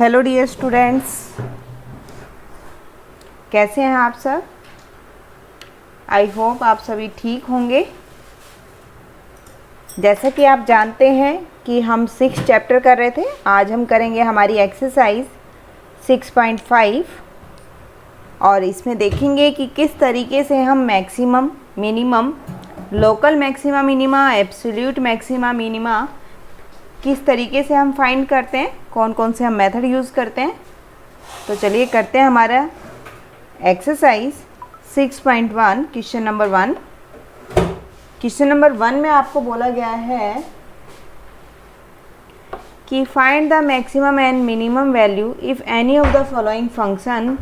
Hello dear students, कैसे हैं आप सब। आई होप आप सभी ठीक होंगे। जैसा कि आप जानते हैं कि हम 6 चैप्टर कर रहे थे, आज हम करेंगे हमारी एक्सरसाइज 6.5 और इसमें देखेंगे कि किस तरीके से हम maximum, minimum, local maxima minima, absolute maxima minima किस तरीके से हम फाइंड करते हैं, कौन कौन से हम मेथड यूज़ करते हैं। तो चलिए करते हैं हमारा exercise 6.1 question number 1। Question number 1 में आपको बोला गया है कि find the maximum and minimum value if any of the following function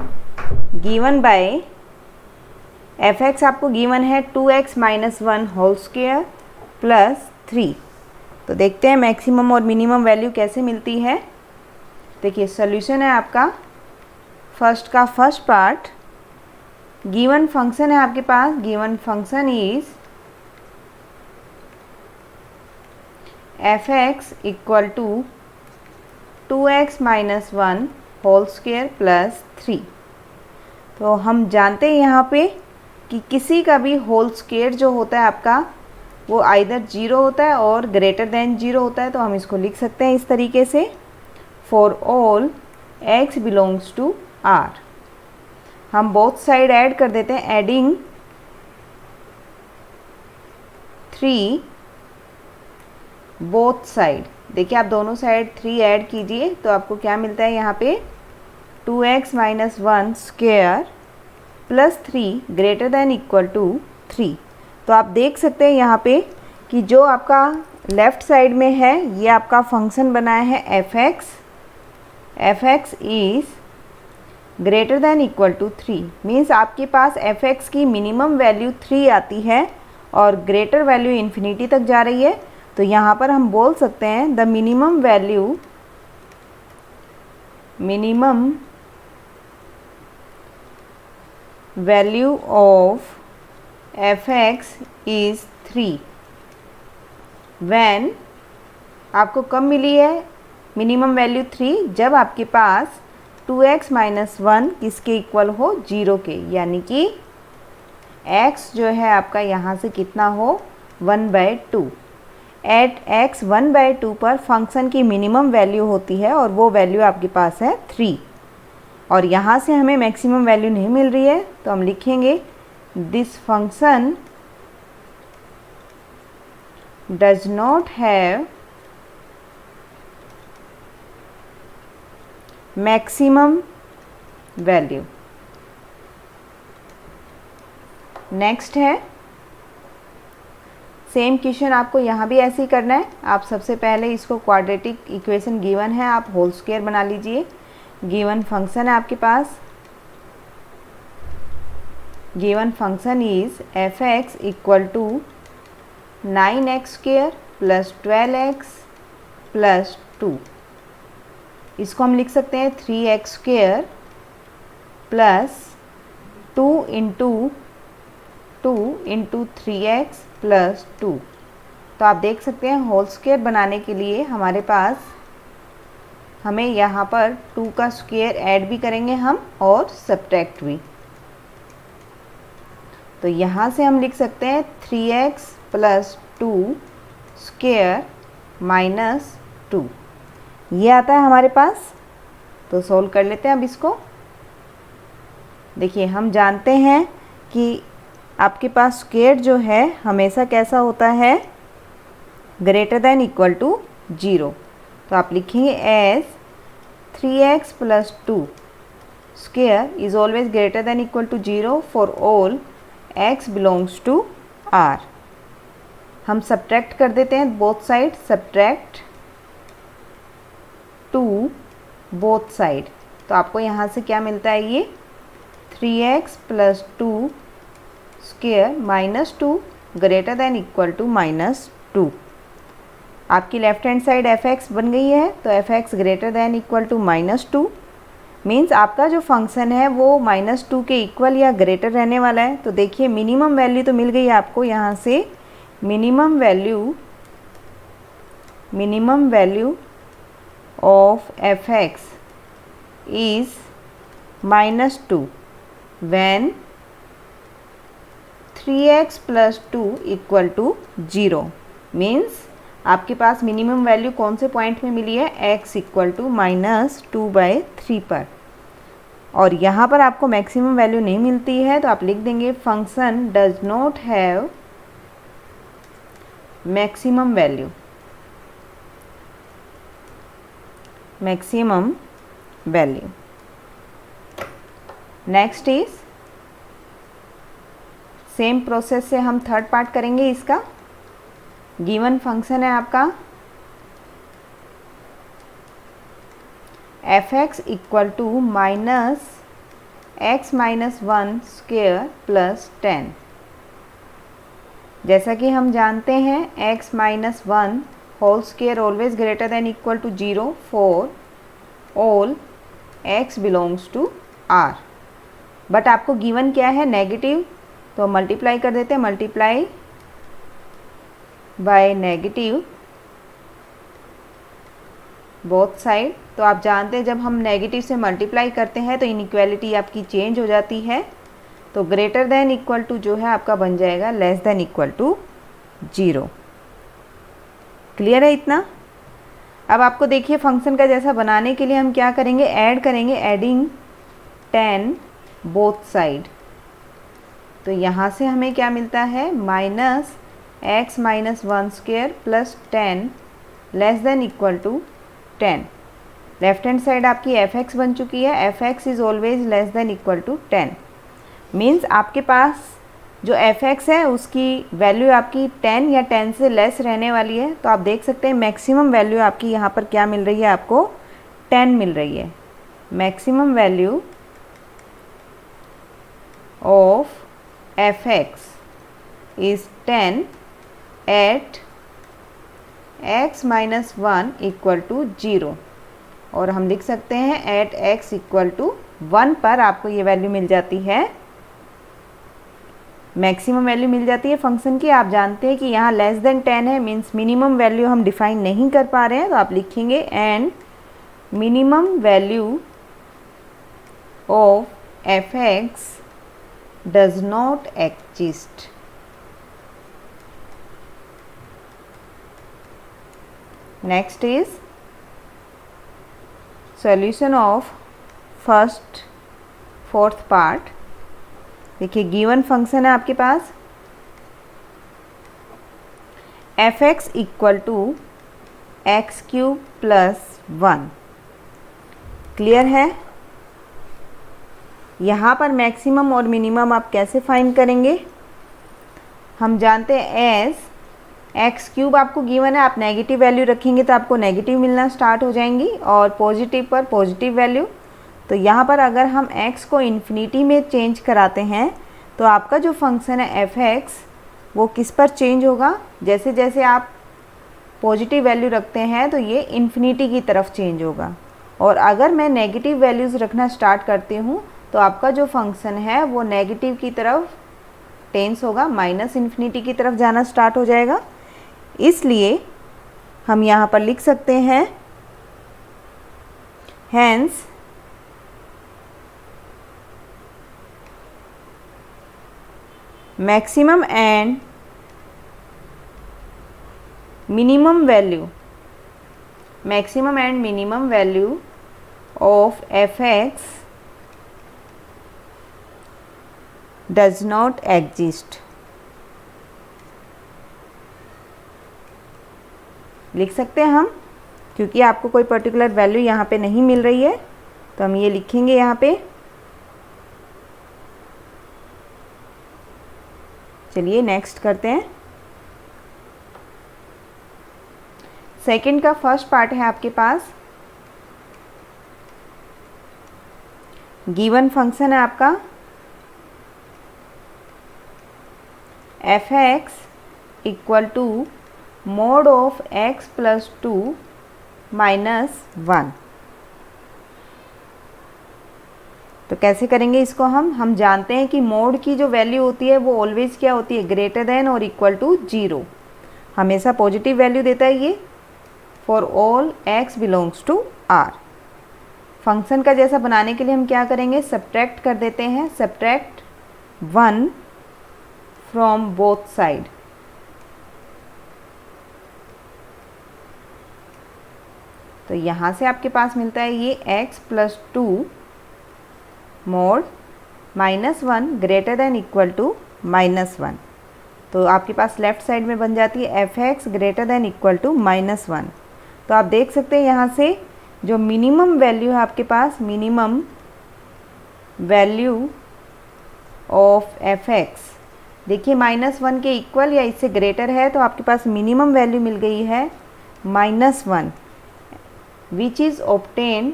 given by F x आपको गिवन है 2x - 1 होल स्क्वायर प्लस 3। तो देखते हैं मैक्सिमम और मिनिमम वैल्यू कैसे मिलती है। देखिए सॉल्यूशन है आपका फर्स्ट का फर्स्ट पार्ट। गिवन फंक्शन है आपके पास, given function is f x equal to 2x - 1 whole square plus 3। तो हम जानते हैं यहाँ पे कि किसी का भी होल स्क्वायर जो होता है आपका वो आइदर 0 होता है और ग्रेटर देन 0 होता है। तो हम इसको लिख सकते हैं इस तरीके से, for all x belongs to r। हम बोथ साइड ऐड कर देते हैं, एडिंग 3 बोथ साइड। देखिए आप दोनों साइड 3 ऐड कीजिए तो आपको क्या मिलता है यहाँ पे 2x - 1 square plus 3 greater than equal to 3। तो आप देख सकते हैं यहाँ पे कि जो आपका लेफ़्ट साइड में है ये आपका फंक्शन बनाया है f x is greater than equal to 3। Means आपके पास एफ एक्स की मिनिमम वैल्यू 3 आती है और ग्रेटर वैल्यू इन्फिनिटी तक जा रही है। तो यहाँ पर हम बोल सकते हैं the minimum value of F x is 3 when आपको कब मिली है मिनिमम वैल्यू 3, जब आपके पास 2x - 1 किसके इक्वल हो 0 के, यानी कि x जो है आपका यहाँ से कितना हो 1/2। एट x 1/2 पर फंक्शन की मिनिमम वैल्यू होती है और वो वैल्यू आपके पास है 3 और यहाँ से हमें मैक्सिमम वैल्यू नहीं मिल रही है। तो हम लिखेंगे this function does not have maximum value। Next है सेम क्वेश्चन, आपको यहाँ भी ऐसे ही करना है। आप सबसे पहले इसको क्वाड्रेटिक इक्वेशन गिवन है, आप होल स्क्वायर बना लीजिए। गिवन फंक्शन है आपके पास, given function is f x equal to 9x square plus 12x plus 2। इसको हम लिख सकते हैं 3x square plus 2 into 3x plus 2। तो आप देख सकते हैं होल स्क्वायर बनाने के लिए हमारे पास हमें यहाँ पर 2 का स्क्वायर ऐड भी करेंगे हम और सब्ट्रैक्ट भी। तो यहाँ से हम लिख सकते हैं 3x प्लस 2 स्क्वायर माइनस 2, ये आता है हमारे पास। तो सोल्व कर लेते हैं अब इसको। देखिए हम जानते हैं कि आपके पास स्क्वायर जो है हमेशा कैसा होता है ग्रेटर देन इक्वल टू 0। तो आप लिखेंगे as 3x plus 2 square is always greater than equal to 0 for all x belongs to r। हम सब्ट्रैक्ट कर देते हैं both side, subtract 2 both side. तो आपको यहाँ से क्या मिलता है ये 3x plus 2 square minus 2 greater than equal to -2। आपकी left hand side f x बन गई है, तो f x greater than equal to -2 means आपका जो फंक्शन है वो -2 के इक्वल या ग्रेटर रहने वाला है। तो देखिए मिनिमम वैल्यू तो मिल गई आपको यहाँ से, minimum value of F x is -2 when 3x plus 2 equal to 0 means आपके पास मिनिमम वैल्यू कौन से पॉइंट में मिली है, x इक्वल टू -2/3 पर, और यहाँ पर आपको मैक्सिमम वैल्यू नहीं मिलती है, तो आप लिख देंगे function does not have maximum value, maximum value. Next is same process से हम थर्ड पार्ट करेंगे इसका। गिवन फंक्शन है आपका f(x) equal to -x - 1 square plus 10। जैसा कि हम जानते हैं x - 1 whole square always greater than equal to 0 for all x belongs to r। But आपको गिवन क्या है, नेगेटिव, तो मल्टीप्लाई कर देते हैं, multiply by negative both side. तो आप जानते हैं जब हम नेगेटिव से मल्टीप्लाई करते हैं तो इनइक्वालिटी आपकी चेंज हो जाती है, तो ग्रेटर देन इक्वल टू जो है आपका बन जाएगा less than equal to 0। Clear है इतना? अब आपको देखिए फंक्शन का जैसा बनाने के लिए हम क्या करेंगे, ऐड करेंगे, एडिंग 10 बोथ साइड। तो यहाँ से हमें क्या मिलता है, -x - 1 square plus 10 less than equal to 10। Left hand side आपकी f(x) बन चुकी है, f(x) is always less than equal to 10 means आपके पास जो f(x) है उसकी वैल्यू आपकी 10 या 10 से लेस रहने वाली है। तो आप देख सकते हैं मैक्सिमम वैल्यू आपकी यहाँ पर क्या मिल रही है, आपको 10 मिल रही है। Maximum value of f(x) is 10 at x - 1 equal to 0, और हम लिख सकते हैं at x equal to 1 पर आपको ये वैल्यू मिल जाती है, मैक्सिमम वैल्यू मिल जाती है फंक्शन की। आप जानते हैं कि यहाँ लेस देन 10 है मीन्स मिनिमम वैल्यू हम डिफाइन नहीं कर पा रहे हैं, तो आप लिखेंगे and minimum value of f(x) does not exist। Next is solution of first fourth part। देखिए गिवन फंक्शन है आपके पास f(x) equal to x³ plus 1। Clear है? यहाँ पर मैक्सिमम और मिनिमम आप कैसे फाइंड करेंगे, हम जानते हैं एज x³ आपको गिवन है, आप नेगेटिव वैल्यू रखेंगे तो आपको नेगेटिव मिलना स्टार्ट हो जाएंगी और पॉजिटिव पर पॉजिटिव वैल्यू। तो यहाँ पर अगर हम x को इन्फिनिटी में चेंज कराते हैं तो आपका जो फंक्शन है f(x) वो किस पर चेंज होगा, जैसे जैसे आप पॉजिटिव वैल्यू रखते हैं तो ये इन्फिनिटी की तरफ चेंज होगा, और अगर मैं नेगेटिव वैल्यूज़ रखना स्टार्ट करती हूँ तो आपका जो फंक्शन है वो नेगेटिव की तरफ टेंस होगा, -इन्फिनिटी की तरफ जाना स्टार्ट हो जाएगा। इसलिए हम यहाँ पर लिख सकते हैं hence maximum and minimum value, maximum and minimum value of f(x) does not exist। लिख सकते हैं हम, क्योंकि आपको कोई पर्टिकुलर वैल्यू यहाँ पे नहीं मिल रही है, तो हम ये लिखेंगे यहाँ पे। चलिए नेक्स्ट करते हैं। सेकंड का फर्स्ट पार्ट है आपके पास, गिवन फंक्शन है आपका f(x) equal to mod of x plus 2 minus 1। तो कैसे करेंगे इसको हम जानते हैं कि मोड की जो वैल्यू होती है वो ऑलवेज क्या होती है, ग्रेटर देन और इक्वल टू 0, हमेशा पॉजिटिव वैल्यू देता है ये for all x belongs to r। Function का जैसा बनाने के लिए हम क्या करेंगे, सब्ट्रैक्ट कर देते हैं, सब्ट्रैक्ट 1 फ्रॉम बोथ साइड। तो यहाँ से आपके पास मिलता है ये x plus 2 mod -1 greater than equal to -1। तो आपके पास लेफ्ट साइड में बन जाती है f(x) greater than equal to -1। तो आप देख सकते हैं यहाँ से जो मिनिमम वैल्यू है आपके पास, मिनिमम वैल्यू ऑफ f(x) देखिए -1 के इक्वल या इससे ग्रेटर है, तो आपके पास मिनिमम वैल्यू मिल गई है -1 which is obtained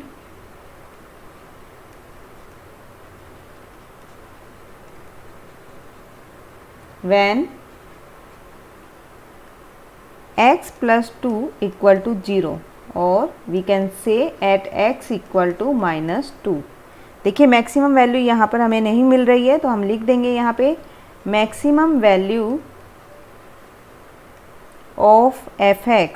when x plus 2 equal to 0 और we can say at x equal to -2। देखिए मैक्सिमम वैल्यू यहाँ पर हमें नहीं मिल रही है, तो हम लिख देंगे यहाँ पे मैक्सिमम वैल्यू ऑफ f(x)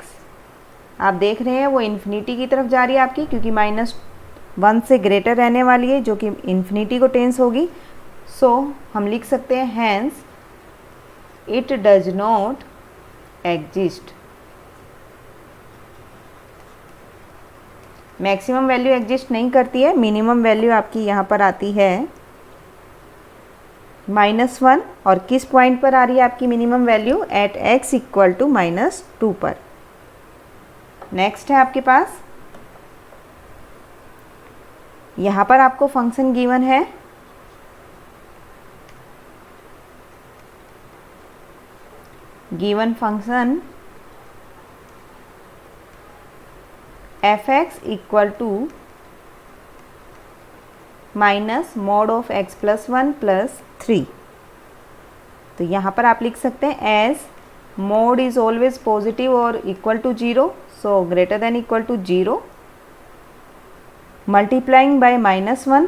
आप देख रहे हैं वो इन्फिनिटी की तरफ जा रही है आपकी, क्योंकि -1 से ग्रेटर रहने वाली है जो कि इन्फिनिटी को टेंस होगी। सो हम लिख सकते हैं hence it does not exist। Maximum value exist नहीं करती है, मिनिमम वैल्यू आपकी यहाँ पर आती है -1। और किस पॉइंट पर आ रही है आपकी minimum value, at x equal to -2 पर। नेक्स्ट है आपके पास, यहाँ पर आपको फंक्शन गिवन है given function f(x) equal to minus mod of x plus 1 plus 3। तो यहाँ पर आप लिख सकते हैं as mod is always positive और equal to 0, so greater than equal to 0 multiplying by -1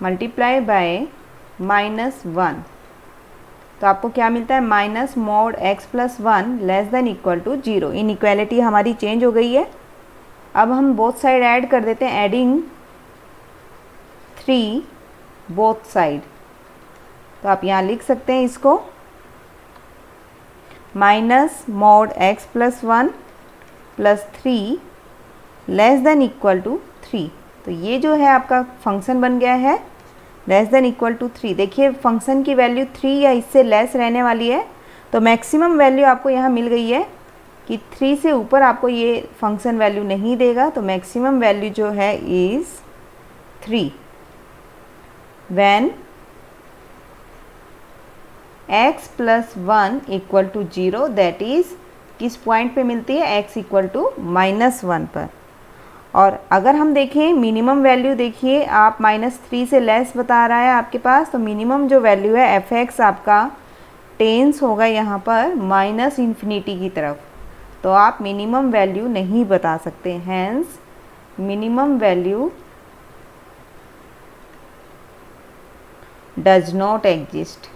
multiply by -1। तो आपको क्या मिलता है, minus mod x plus 1 less than equal to 0। Inequality हमारी चेंज हो गई है। अब हम बोथ साइड ऐड कर देते हैं, एडिंग 3 बोथ साइड। तो आप यहाँ लिख सकते हैं इसको minus mod x plus 1 plus 3 less than equal to 3। तो ये जो है आपका फंक्शन बन गया है लेस देन इक्वल टू 3। देखिए फंक्शन की वैल्यू 3 या इससे लेस रहने वाली है, तो मैक्सिमम वैल्यू आपको यहाँ मिल गई है कि 3 से ऊपर आपको ये फंक्शन वैल्यू नहीं देगा। तो मैक्सिमम वैल्यू जो है is 3 when x plus 1 equal to 0, that is किस पॉइंट पे मिलती है, x इक्वल टू -1 पर। और अगर हम देखें मिनिमम वैल्यू, देखिए आप -3 से लेस बता रहा है आपके पास, तो मिनिमम जो वैल्यू है f(x) आपका टेंस होगा यहाँ पर -∞ की तरफ। तो आप मिनिमम वैल्यू नहीं बता सकते, hence minimum value does not exist.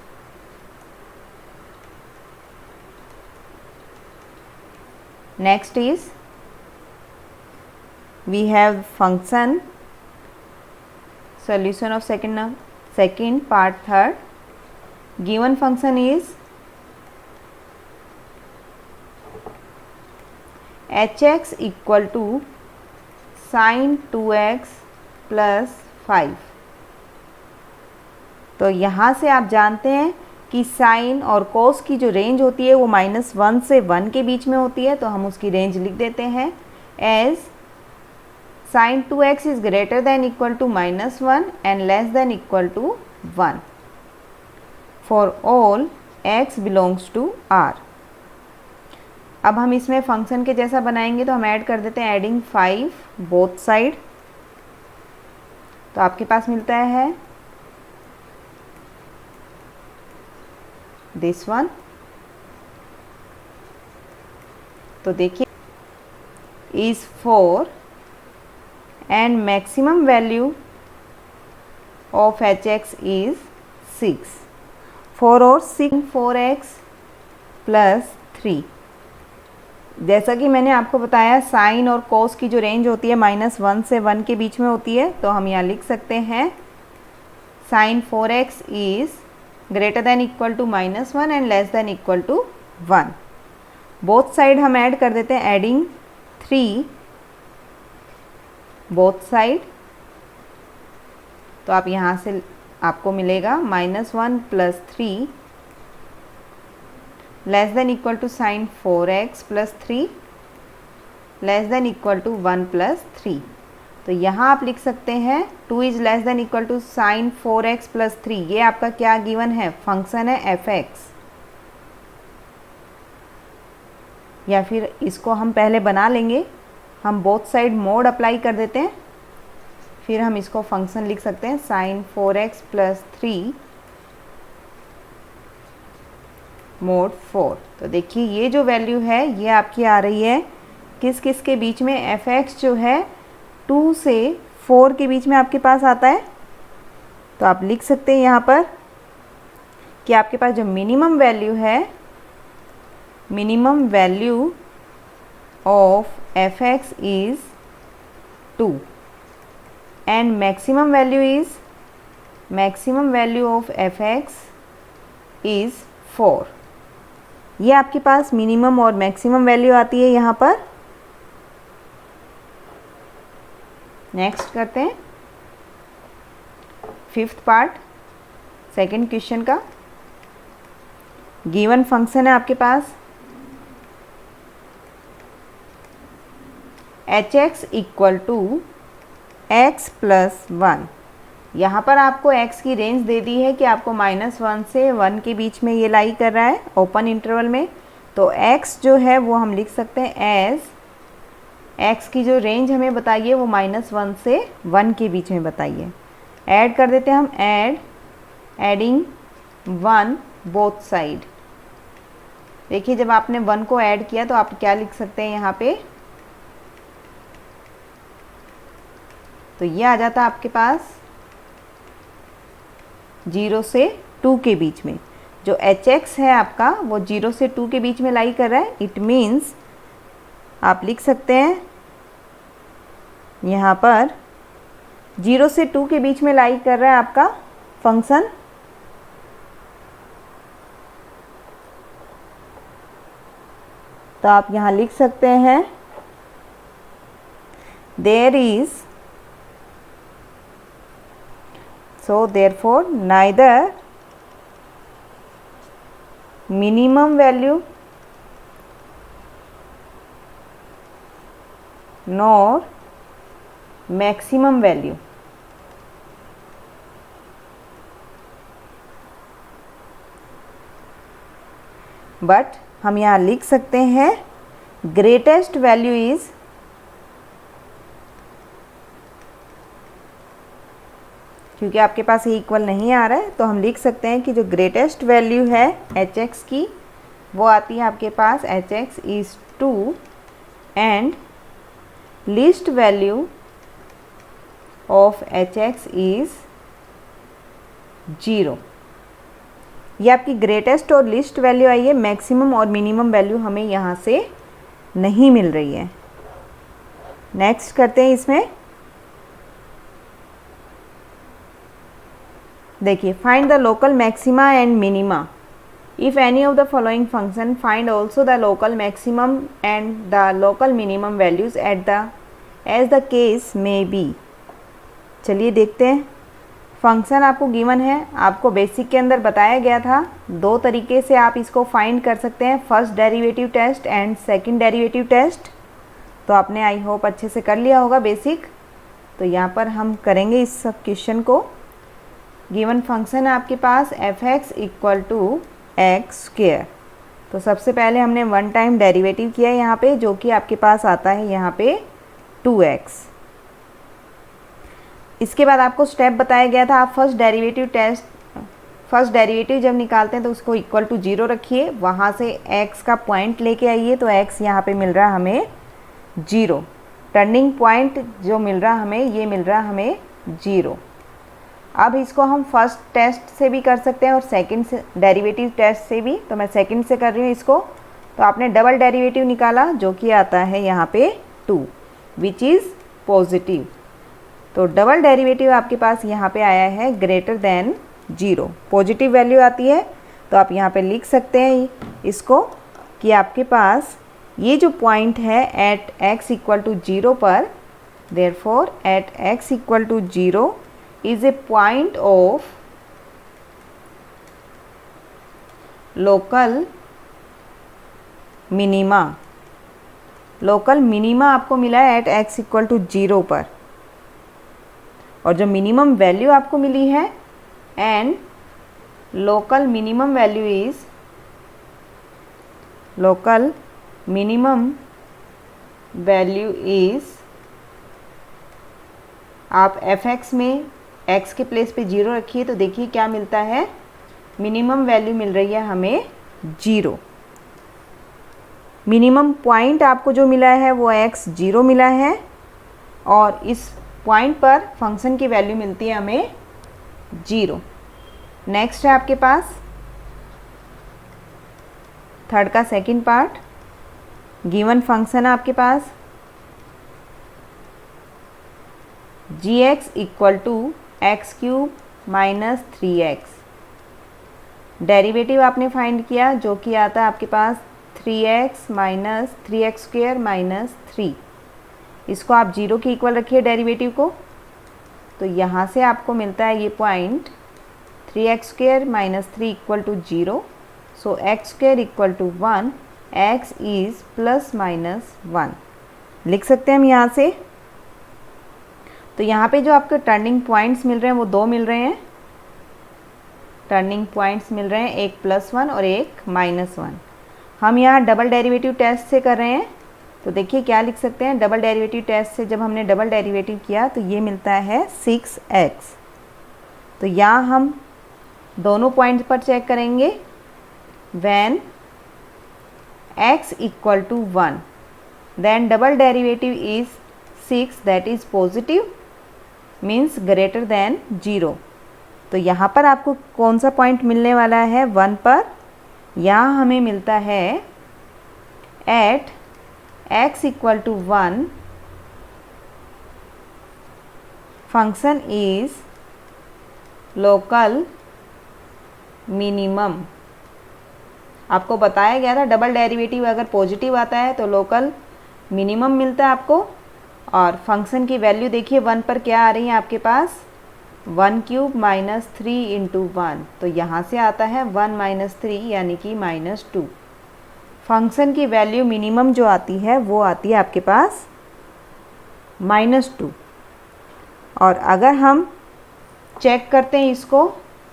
Next is we have function solution of second part third। given function is h(x) equal to sin 2x plus 5। तो यहाँ से आप जानते हैं कि साइन और कोस की जो रेंज होती है वो -1 से 1 के बीच में होती है, तो हम उसकी रेंज लिख देते हैं as sin 2x is greater than equal to -1 and less than equal to 1 for all x belongs to R। अब हम इसमें फंक्शन के जैसा बनाएंगे, तो हम ऐड कर देते हैं एडिंग 5 बोथ साइड। तो आपके पास मिलता है दिस वन। तो देखिए is 4 and maximum value of h(x) is 6। 4 और 6 4x plus 3 जैसा कि मैंने आपको बताया साइन और कोस की जो रेंज होती है -1 से 1 के बीच में होती है, तो हम यहाँ लिख सकते हैं sine 4x is greater than equal to -1 and less than equal to 1। Both side हम ऐड कर देते हैं, एडिंग 3 बोथ साइड, तो आप यहाँ से आपको मिलेगा -1 + 3 less than equal to sine 4x + 3 less than equal to 1 + 3। तो यहाँ आप लिख सकते हैं 2 is less than equal to sine 4x + 3। ये आपका क्या गिवन है, फंक्शन है fx। या फिर इसको हम पहले बना लेंगे, हम बोथ साइड मोड अप्लाई कर देते हैं, फिर हम इसको फंक्शन लिख सकते हैं साइन 4x + 3 mod 4। तो देखिए ये जो वैल्यू है ये आपकी आ रही है किस किस के बीच में, fx जो है 2 से 4 के बीच में आपके पास आता है। तो आप लिख सकते हैं यहाँ पर कि आपके पास जो मिनिमम वैल्यू है, minimum value of fx is 2 and maximum value of fx is 4। ये आपके पास मिनिमम और मैक्सिमम वैल्यू आती है यहाँ पर। नेक्स्ट करते हैं 5th पार्ट सेकंड क्वेश्चन का। गिवन फंक्शन है आपके पास hx इक्वल टू x + 1। यहाँ पर आपको x की रेंज दे दी है कि आपको -1 से 1 के बीच में ये लाई कर रहा है ओपन इंटरवल में। तो x जो है वो हम लिख सकते हैं एज, x की जो रेंज हमें बताइए वो -1 से 1 के बीच में बताइए। ऐड कर देते हैं हम, एडिंग 1 बोथ साइड। देखिए जब आपने 1 को ऐड किया तो आप क्या लिख सकते हैं यहाँ पे, तो ये आ जाता है आपके पास 0 से 2 के बीच में। जो hx है आपका वो 0 से 2 के बीच में लाई कर रहा है। इट मीन्स आप लिख सकते हैं यहाँ पर 0 से 2 के बीच में लाई कर रहा है आपका फंक्शन। तो आप यहाँ लिख सकते हैं there is, so therefore neither minimum value nor maximum value but हम यहाँ लिख सकते हैं ग्रेटेस्ट वैल्यू इज़, क्योंकि आपके पास ये इक्वल नहीं आ रहा है तो हम लिख सकते हैं कि जो ग्रेटेस्ट वैल्यू है hx की वो आती है आपके पास hx is 2 and least value of hx is 0। ये आपकी ग्रेटेस्ट और लीस्ट वैल्यू आई है, मैक्सिमम और मिनिमम वैल्यू हमें यहाँ से नहीं मिल रही है। नेक्स्ट करते हैं इसमें, देखिए find the local maxima and minima if any of the following function, find also the local maximum and the local minimum values at the as the case may be. चलिए देखते हैं। फंक्शन आपको given है, आपको basic के अंदर बताया गया था 2 तरीके से आप इसको फाइंड कर सकते हैं, first derivative test and second derivative test. तो आपने आई होप अच्छे से कर लिया होगा बेसिक। तो यहाँ पर हम करेंगे इस सब क्वेश्चन को। गिवन फंक्शन है आपके पास fx इक्वल टू x²। तो सबसे पहले हमने 1 टाइम डेरिवेटिव किया यहाँ पे, जो कि आपके पास आता है यहाँ पे 2x। इसके बाद आपको स्टेप बताया गया था, आप फर्स्ट डेरिवेटिव जब निकालते हैं तो उसको इक्वल टू 0 रखिए, वहाँ से x का पॉइंट लेके आइए। तो x यहाँ पे मिल रहा है हमें 0, टर्निंग पॉइंट जो मिल रहा हमें ये मिल रहा हमें 0। अब इसको हम फर्स्ट टेस्ट से भी कर सकते हैं और सेकंड से डेरिवेटिव टेस्ट से भी। तो मैं सेकंड से कर रही हूँ इसको। तो आपने डबल डेरिवेटिव निकाला जो कि आता है यहाँ पे 2 विच इज़ पॉजिटिव। तो डबल डेरिवेटिव आपके पास यहाँ पे आया है ग्रेटर देन 0, पॉजिटिव वैल्यू आती है। तो आप यहाँ पे लिख सकते हैं इसको कि आपके पास ये जो पॉइंट है एट x इक्वल टू 0 पर, therefore at x equal to 0 is a point of local minima. Local minima आपको मिला है एट x इक्वल टू 0 पर, और जो मिनिमम वैल्यू आपको मिली है and local minimum value is, local minimum value is, आप fx में x के प्लेस पे 0 रखिए तो देखिए क्या मिलता है, मिनिमम वैल्यू मिल रही है हमें 0। मिनिमम पॉइंट आपको जो मिला है वो x 0 मिला है, और इस पॉइंट पर फंक्शन की वैल्यू मिलती है हमें 0। नेक्स्ट है आपके पास थर्ड का सेकंड पार्ट। गिवन फंक्शन है आपके पास gx equal to x cube minus 3x। Derivative आपने फाइंड किया जो कि आता है आपके पास 3x minus 3x square minus 3। इसको आप 0 के इक्वल रखिए डेरिवेटिव को, तो यहाँ से आपको मिलता है ये point 3x square minus 3 equal to 0। So x square equal to 1, x is plus minus 1 लिख सकते हैं हम यहाँ से। तो यहाँ पे जो आपके टर्निंग पॉइंट्स मिल रहे हैं वो 2 मिल रहे हैं, टर्निंग पॉइंट्स मिल रहे हैं, एक +1 और एक -1। हम यहाँ डबल डेरिवेटिव टेस्ट से कर रहे हैं, तो देखिए क्या लिख सकते हैं, डबल डेरिवेटिव टेस्ट से जब हमने डबल डेरिवेटिव किया तो ये मिलता है 6x। तो यहाँ हम दोनों पॉइंट्स पर चेक करेंगे, when x equal to 1 then double derivative is 6 that is positive means greater than 0। तो यहाँ पर आपको कौन सा पॉइंट मिलने वाला है 1 पर, यहाँ हमें मिलता है at x equal to 1 function is local minimum. आपको बताया गया था डबल डेरिवेटिव अगर पॉजिटिव आता है तो लोकल मिनिमम मिलता है आपको, और फंक्शन की वैल्यू देखिए 1 पर क्या आ रही है आपके पास 1 क्यूब माइनस 3 इंटू 1, तो यहाँ से आता है 1 माइनस 3 यानी कि -2। फंक्शन की वैल्यू मिनिमम जो आती है वो आती है आपके पास -2। और अगर हम चेक करते हैं इसको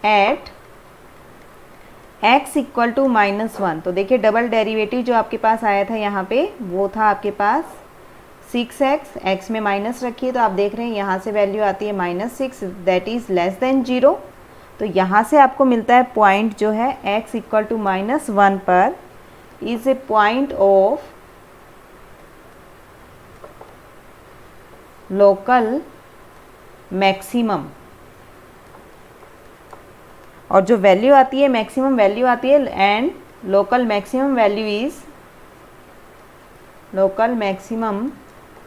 एट x इक्वल टू -1, तो देखिए डबल डेरिवेटिव जो आपके पास आया था यहाँ पे वो था आपके पास 6x, x में माइनस रखिए तो आप देख रहे हैं यहाँ से वैल्यू आती है -6 दैट इज़ लेस देन 0। तो यहाँ से आपको मिलता है पॉइंट जो है x इक्वल टू -1 पर is a point of local maximum, और जो वैल्यू आती है मैक्सिमम वैल्यू आती है, and local maximum value is, local maximum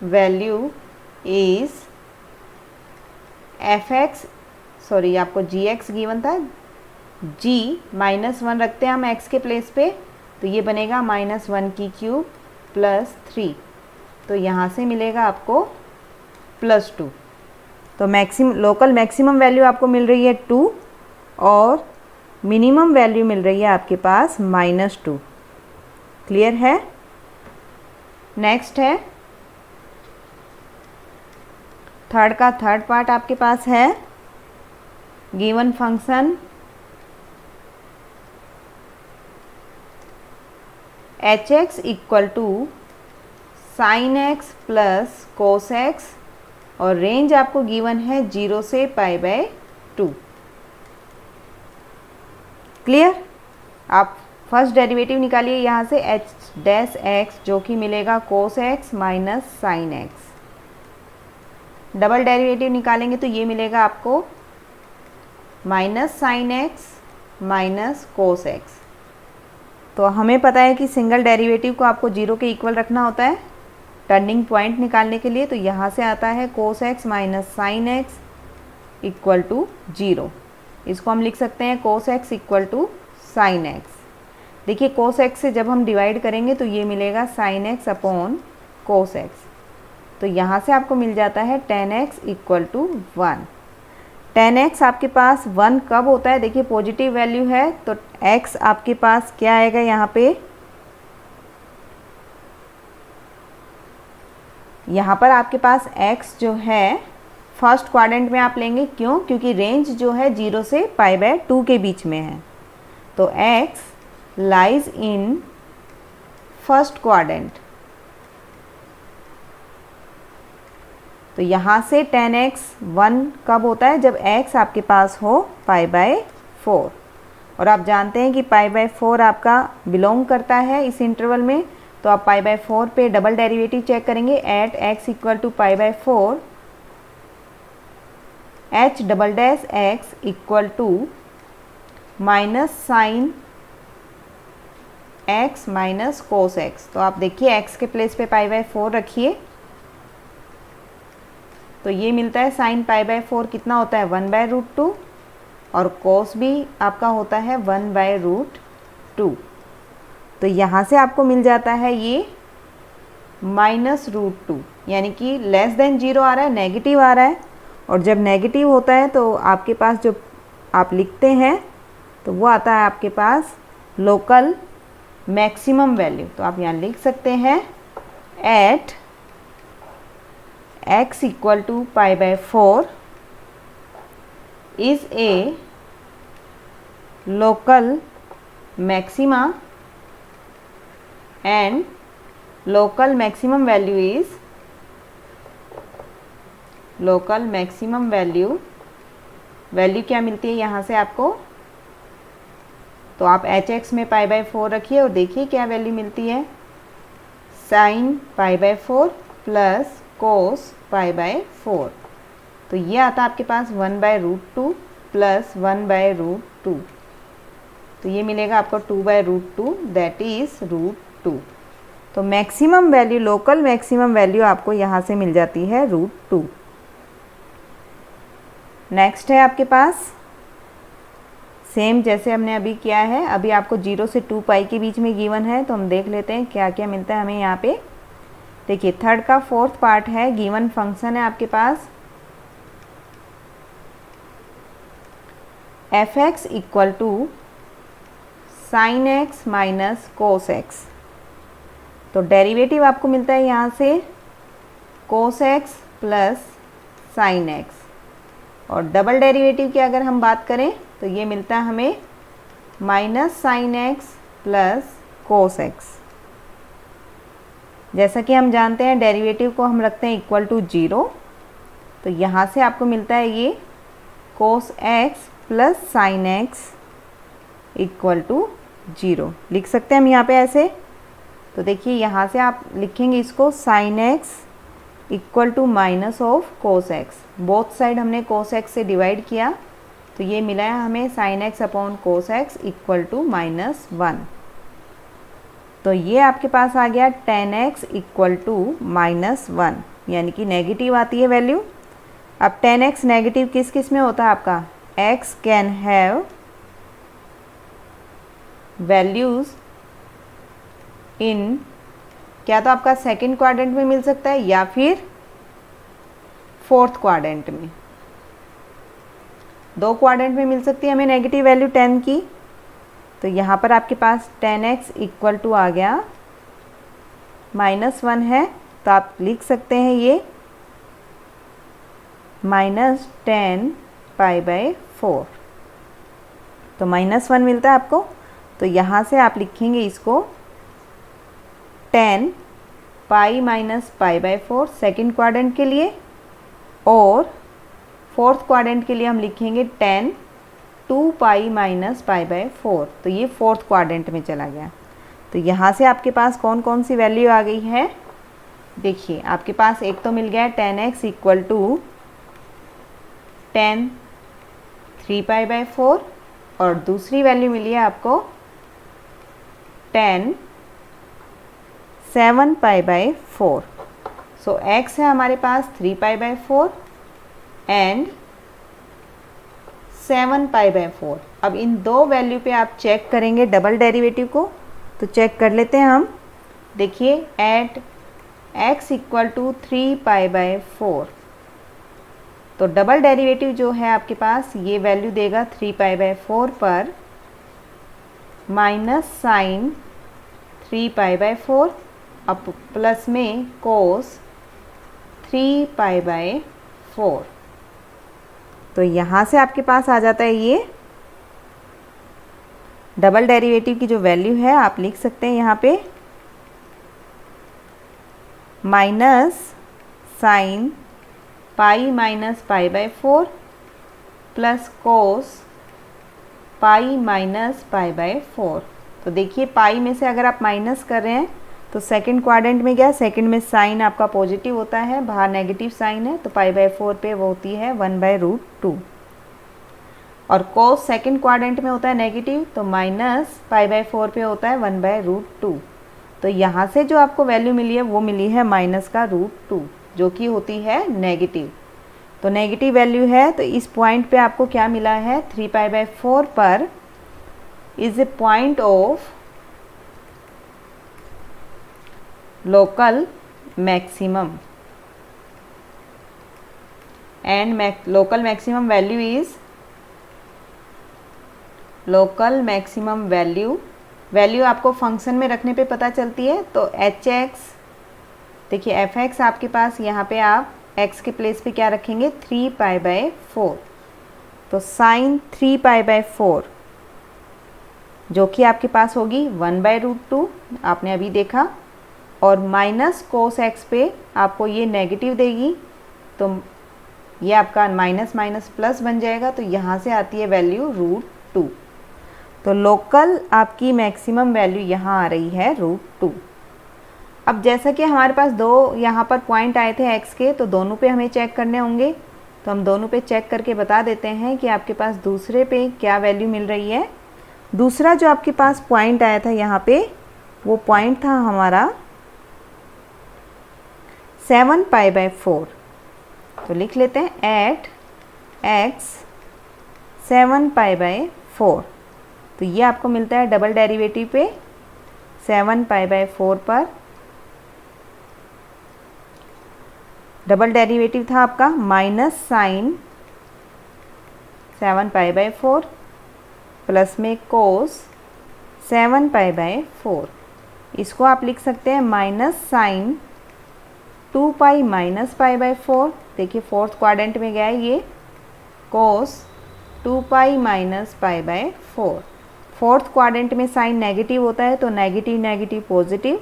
value is fx, sorry आपको gx गिवन था, g -1 रखते हैं हम x के प्लेस पे तो ये बनेगा -1 की क्यूब प्लस 3, तो यहाँ से मिलेगा आपको +2। तो लोकल मैक्सिमम वैल्यू आपको मिल रही है 2 और मिनिमम वैल्यू मिल रही है आपके पास -2। क्लियर है। नेक्स्ट है थर्ड का थर्ड पार्ट आपके पास है given function hx equal to sin x plus cos x, और रेंज आपको गिवन है 0 से π/2। क्लियर। आप फर्स्ट डेरिवेटिव निकालिए यहाँ से h डैश x जो कि मिलेगा cos x minus sin x। Double derivative निकालेंगे तो ये मिलेगा आपको minus sin x minus cos x। तो हमें पता है कि सिंगल डेरिवेटिव को आपको 0 के इक्वल रखना होता है टर्निंग पॉइंट निकालने के लिए। तो यहाँ से आता है cos x minus sine x equal to 0। इसको हम लिख सकते हैं cos x equal to sine x. देखिए cos x से जब हम डिवाइड करेंगे तो ये मिलेगा sin x upon cos x। तो यहाँ से आपको मिल जाता है tan x equal to 1। tan x आपके पास 1 कब होता है? देखिए पॉजिटिव वैल्यू है तो x आपके पास क्या आएगा यहाँ पे, यहाँ पर आपके पास x जो है फर्स्ट क्वाड्रेंट में आप लेंगे। क्यों? क्योंकि रेंज जो है 0 से π/2 के बीच में है। तो x lies in first quadrant. तो यहाँ से tan x 1 कब होता है? जब x आपके पास हो π/4। और आप जानते हैं कि π/4 आपका बिलोंग करता है इस इंटरवल में। तो आप π/4 पे डबल डेरिवेटिव चेक करेंगे। At x equal to π/4 h double dash x equal to minus sine x minus cos x। तो आप देखिए x के प्लेस पे π/4 रखिए तो ये मिलता है साइन π/4 कितना होता है 1/√2 और कोस भी आपका होता है 1/√2। तो यहाँ से आपको मिल जाता है ये -√2 यानी कि लेस देन 0 आ रहा है, नेगेटिव आ रहा है। और जब नेगेटिव होता है तो आपके पास जो आप लिखते हैं तो वो आता है आपके पास लोकल मैक्सिमम वैल्यू। तो आप यहाँ लिख सकते हैं at x equal to π/4 is a local maxima and local maximum value क्या मिलती है यहाँ से आपको? तो आप hx में π/4 रखिए और देखिए क्या वैल्यू मिलती है, साइन π/4 प्लस कोस π/4। तो ये आता है आपके पास 1/√2 प्लस 1/√2। तो ये मिलेगा आपको 2/√2 दैट इज √2। तो maximum value, local maximum value आपको यहाँ से मिल जाती है √2। नेक्स्ट है आपके पास सेम जैसे हमने अभी किया है। अभी आपको 0 से 2π के बीच में गिवन है तो हम देख लेते हैं क्या क्या मिलता है हमें यहाँ पे। देखिए थर्ड का फोर्थ पार्ट है, गिवन फंक्शन है आपके पास f(x) equal to sine x minus cos x। तो डेरिवेटिव आपको मिलता है यहाँ से cos x plus sine x। और डबल डेरिवेटिव की अगर हम बात करें तो ये मिलता है हमें minus sine x plus cos x। जैसा कि हम जानते हैं डेरिवेटिव को हम रखते हैं इक्वल टू 0। तो यहाँ से आपको मिलता है ये cos x plus sine x equal to 0। लिख सकते हैं हम यहाँ पे ऐसे। तो देखिए यहाँ से आप लिखेंगे इसको sine x equal to minus of cos x। Both side हमने कोस x से डिवाइड किया तो ये मिला है हमें sine x upon cos x equal to -1। तो ये आपके पास आ गया tan x इक्वल टू -1 यानी कि नेगेटिव आती है वैल्यू। अब tan x नेगेटिव किस किस में होता है आपका? x कैन हैव वैल्यूज़ इन, क्या तो आपका सेकंड क्वाड्रेंट में मिल सकता है या फिर फोर्थ क्वाड्रेंट में। दो क्वाड्रेंट में मिल सकती है हमें नेगेटिव वैल्यू 10 की। तो यहाँ पर आपके पास tan x इक्वल टू आ गया -1 है तो आप लिख सकते हैं ये -10 π/4। तो -1 मिलता है आपको। तो यहाँ से आप लिखेंगे इसको 10 पाई माइनस π/4 सेकेंड क्वाड्रेंट के लिए, और फोर्थ क्वाड्रेंट के लिए हम लिखेंगे 10 2π माइनस π/4। तो ये फोर्थ क्वाड्रेंट में चला गया। तो यहाँ से आपके पास कौन कौन सी वैल्यू आ गई है? देखिए आपके पास एक तो मिल गया tan x equal to tan 3π/4 और दूसरी वैल्यू मिली है आपको 10 7 पाई बाय 4। सो x है हमारे पास 3 pi by 4 and 7 pi by 4। अब इन दो वैल्यू पे आप चेक करेंगे डबल डेरिवेटिव को, तो चेक कर लेते हैं हम। देखिए at x equal to 3 pi by 4, तो डबल डेरिवेटिव जो है आपके पास ये वैल्यू देगा 3 पाई बाय 4 पर माइनस साइन 3 पाई बाय 4 अब प्लस में कोस 3 पाई बाय 4। तो यहाँ से आपके पास आ जाता है ये डबल डेरिवेटिव की जो वैल्यू है आप लिख सकते हैं यहाँ पे minus sine pi minus pi by 4 plus cos pi minus pi by 4। तो देखिए पाई में से अगर आप माइनस कर रहे हैं तो सेकंड क्वाड्रेंट में क्या है, सेकंड में साइन आपका पॉजिटिव होता है, बाहर नेगेटिव साइन है, तो पाई बाय 4 पे वो होती है 1/√2। और कोस सेकंड क्वाड्रेंट में होता है नेगेटिव, तो माइनस पाई बाय 4 पे होता है 1/√2। तो यहाँ से जो आपको वैल्यू मिली है वो मिली है माइनस का √2 जो कि होती है नेगेटिव। तो नेगेटिव वैल्यू है, तो इस पॉइंट पे आपको क्या मिला है 3 पाई बाय 4 पर is a point of local maximum and local maximum value is local maximum value आपको फंक्शन में रखने पे पता चलती है। तो एच एक्स, देखिए एफ एक्स आपके पास यहाँ पे आप x के प्लेस पे क्या रखेंगे 3 पाई बाय 4, तो साइन 3 पाई बाय 4 जो कि आपके पास होगी 1/√2 आपने अभी देखा, और माइनस कोस x पे आपको ये नेगेटिव देगी, तो ये आपका माइनस माइनस प्लस बन जाएगा, तो यहाँ से आती है वैल्यू √2। तो लोकल आपकी मैक्सिमम वैल्यू यहाँ आ रही है √2। अब जैसा कि हमारे पास दो यहाँ पर पॉइंट आए थे x के, तो दोनों पे हमें चेक करने होंगे, तो हम दोनों पे चेक करके बता देते हैं कि आपके पास दूसरे पे क्या वैल्यू मिल रही है। दूसरा जो आपके पास पॉइंट आया था यहाँ पे, वो पॉइंट था हमारा 7 पाई बाय 4। तो लिख लेते हैं एट x 7 पाई बाय 4। तो ये आपको मिलता है डबल डेरिवेटिव पे 7 पाई बाय 4 पर। डबल डेरिवेटिव था आपका minus sine 7 pi by 4 plus में कोस 7 पाई बाय 4। इसको आप लिख सकते हैं minus sine 2 pi minus pi by 4। देखिए फोर्थ क्वाड्रेंट में गया है ये, cos 2 pi minus pi by 4। Fourth quadrant में साइन नेगेटिव होता है, तो नेगेटिव नेगेटिव पॉजिटिव,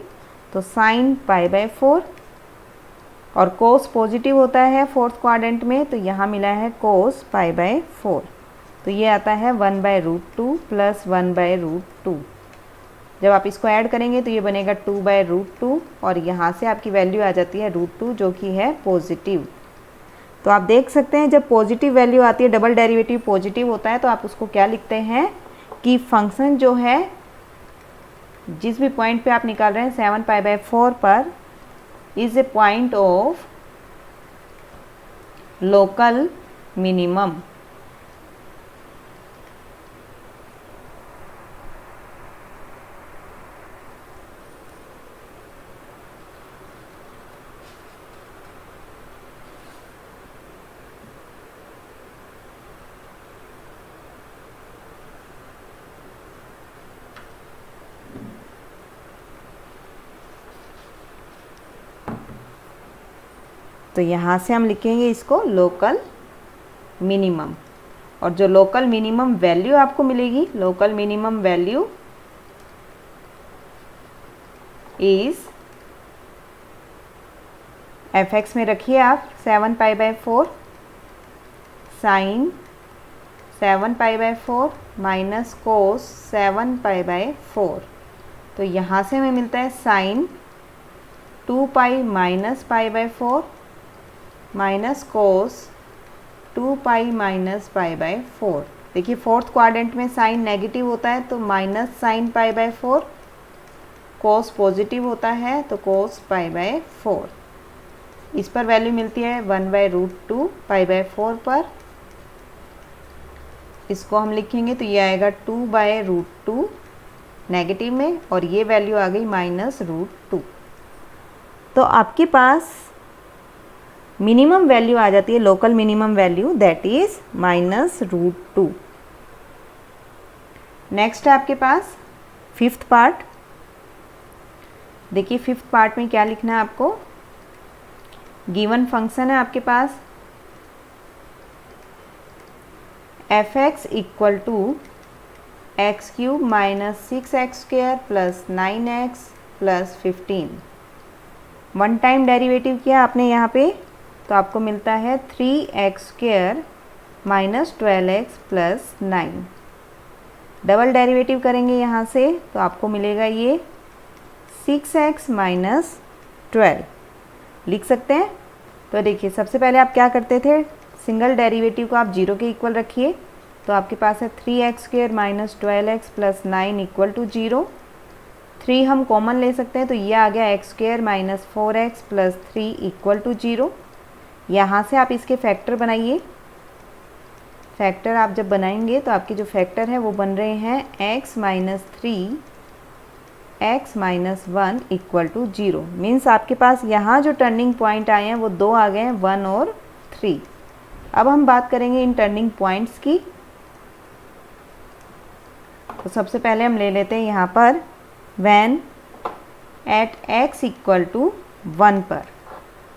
तो साइन पाई बाय 4, और कोस पॉजिटिव होता है फोर्थ क्वाड्रेंट में, तो यहाँ मिला है कोस पाई बाय 4। तो ये आता है 1/√2 प्लस 1/√2। जब आप इसको ऐड करेंगे तो ये बनेगा 2/√2, और यहाँ से आपकी वैल्यू आ जाती है √2 जो कि है पॉजिटिव। तो आप देख सकते हैं जब पॉजिटिव वैल्यू आती है, डबल डेरिवेटिव पॉजिटिव होता है, तो आप उसको क्या लिखते हैं कि फंक्शन जो है जिस भी पॉइंट पे आप निकाल रहे हैं 7 पाई बाय 4 पर is a point of local minimum. तो यहाँ से हम लिखेंगे इसको लोकल मिनिमम, और जो लोकल मिनिमम वैल्यू आपको मिलेगी, local minimum value is f x में रखिए आप 7 pi by 4 sine 7 pi by 4 minus cos 7 pi by 4। तो यहाँ से हमें मिलता है sine 2 pi minus pi by 4 minus cos 2 pi minus pi by 4। देखिए फोर्थ क्वाड्रेंट में साइन नेगेटिव होता है, तो minus sine pi by 4 cos positive होता है तो कोस π/4। इस पर वैल्यू मिलती है 1/√2 π/4 पर। इसको हम लिखेंगे तो ये आएगा 2/√2 नेगेटिव में, और ये वैल्यू आ गई -√2। तो आपके पास मिनिमम वैल्यू आ जाती है, local minimum value, that is -√2। Next है आपके पास फिफ्थ पार्ट। देखिए फिफ्थ पार्ट में क्या लिखना है आपको। गिवन फंक्शन है आपके पास f(x) = x³ - 6x² + 9x + 15। One time derivative किया आपने यहाँ पे, तो आपको मिलता है 3x² - 12x + 9। डबल डेरिवेटिव करेंगे यहाँ से तो आपको मिलेगा ये 6x - 12 लिख सकते हैं। तो देखिए सबसे पहले आप क्या करते थे, सिंगल डेरिवेटिव को आप 0 के इक्वल रखिए, तो आपके पास है 3x² - 12x + 9 = 0। 3 हम कॉमन ले सकते हैं, तो ये आ गया x² - 4x + 3 = 0। यहाँ से आप इसके फैक्टर बनाइए। फैक्टर आप जब बनाएंगे तो आपके जो फैक्टर है वो बन रहे हैं x - 3 x - 1 = 0। मीन्स आपके पास यहाँ जो टर्निंग पॉइंट आए हैं वो 2 आ गए हैं, 1 और 3। अब हम बात करेंगे इन टर्निंग पॉइंट्स की। तो सबसे पहले हम ले लेते हैं यहाँ पर when at x = 1 पर।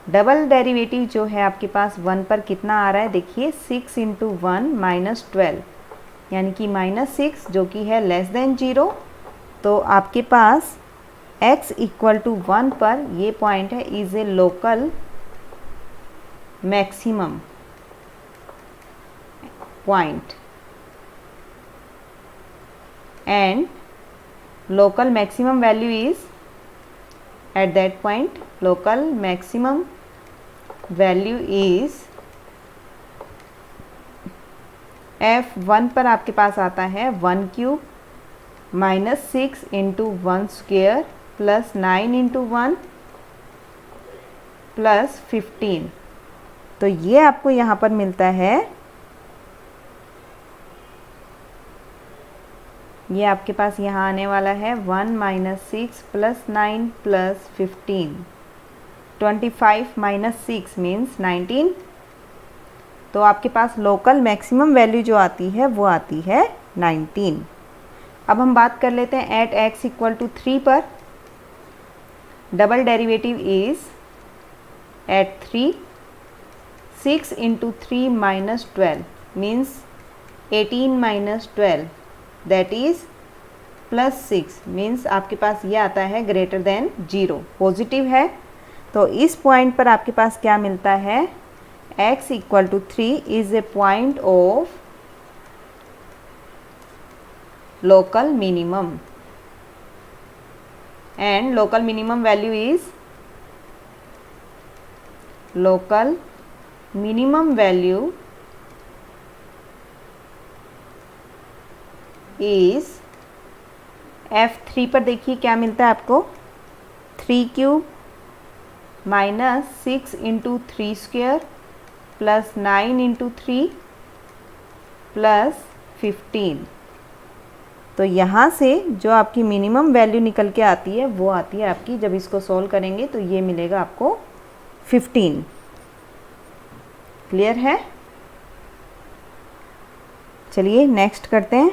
डबल डेरिवेटिव जो है आपके पास 1 पर कितना आ रहा है, देखिए 6 × 1 - 12, यानी कि -6 जो कि है लेस देन 0। तो आपके पास x = 1 पर ये पॉइंट है is a local maximum point, and local maximum value is at that point, local maximum value is f1 पर आपके पास आता है 1³ - 6 × 1² + 9 × 1 + 15। तो ये आपको यहाँ पर मिलता है, ये आपके पास यहाँ आने वाला है 1 - 6 + 9 + 15। 25 - 6 मीन्स 19। तो आपके पास लोकल मैक्सिमम वैल्यू जो आती है वो आती है 19। अब हम बात कर लेते हैं एट x = 3 पर। Double derivative is at 3 6 × 3 - 12 means 18 - 12, that is +6 means आपके पास ये आता है ग्रेटर देन 0, पॉजिटिव है। तो इस पॉइंट पर आपके पास क्या मिलता है, x = 3 is a point of local minimum, and local minimum value is, local minimum value is f3 पर। देखिए क्या मिलता है आपको, 3³ - 6 × 3² + 9 × 3 + 15। तो यहाँ से जो आपकी मिनिमम वैल्यू निकल के आती है वो आती है आपकी, जब इसको सॉल्व करेंगे तो ये मिलेगा आपको 15। क्लियर है। चलिए नेक्स्ट करते हैं।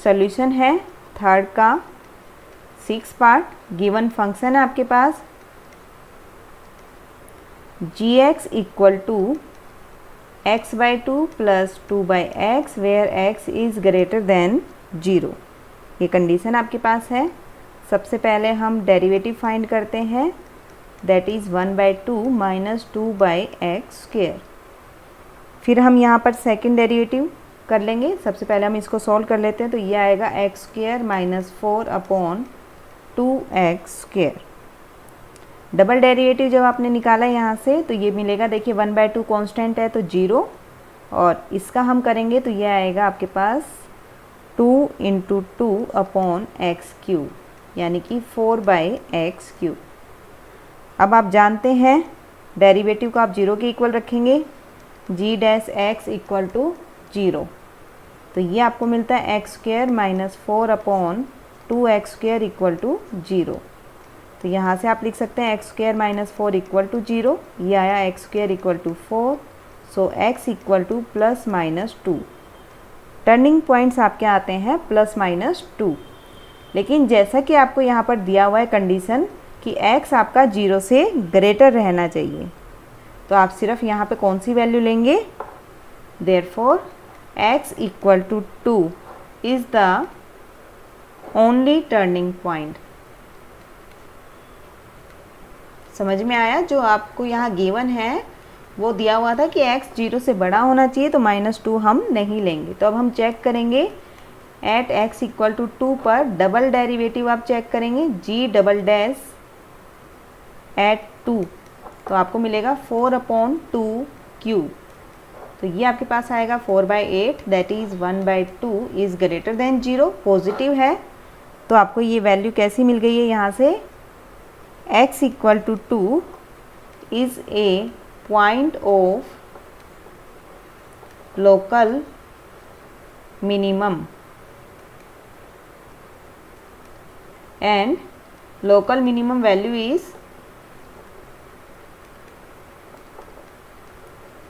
सॉल्यूशन है थर्ड का 6 पार्ट। गिवन फंक्शन है आपके पास gx = x/2 + 2/x where x is greater than 0। ये कंडीशन आपके पास है। सबसे पहले हम डेरिवेटिव फाइंड करते हैं, दैट इज़ 1/2 - 2/x²। फिर हम यहाँ पर सेकंड डेरिवेटिव कर लेंगे। सबसे पहले हम इसको सॉल्व कर लेते हैं, तो ये आएगा x² - 4 / 2x²। डबल डेरिवेटिव जब आपने निकाला यहाँ से तो ये मिलेगा, देखिए 1/2 कांस्टेंट है तो 0, और इसका हम करेंगे तो ये आएगा आपके पास 2 इंटू 2 अपॉन एक्स क्यूब, यानी कि 4/x³। अब आप जानते हैं डेरिवेटिव को आप 0 के इक्वल रखेंगे, g dash x equal to 0, तो ये आपको मिलता है x² minus 4 upon 2x² equal to 0। तो यहाँ से आप लिख सकते हैं x² माइनस 4 इक्वल टू 0, ये आया x² equal to 4, so x equal to plus minus 2। Turning points आपके आते हैं प्लस माइनस 2, लेकिन जैसा कि आपको यहाँ पर दिया हुआ है कंडीशन कि x आपका 0 से ग्रेटर रहना चाहिए, तो आप सिर्फ यहाँ पे कौन सी वैल्यू लेंगे, therefore x equal to 2 is the only turning point. समझ में आया? जो आपको यहाँ गिवन है वो दिया हुआ था कि x 0 से बड़ा होना चाहिए, तो -2 हम नहीं लेंगे। तो अब हम चेक करेंगे एट x इक्वल टू 2 पर डबल डेरिवेटिव आप चेक करेंगे, g डबल डैश एट 2, तो आपको मिलेगा 4/2³ तो ये आपके पास आएगा 4/8, that is 1/2 is greater than 0, positive है। तो आपको ये वैल्यू कैसी मिल गई है यहाँ से, x equal to 2 is a point of local minimum and local minimum value is,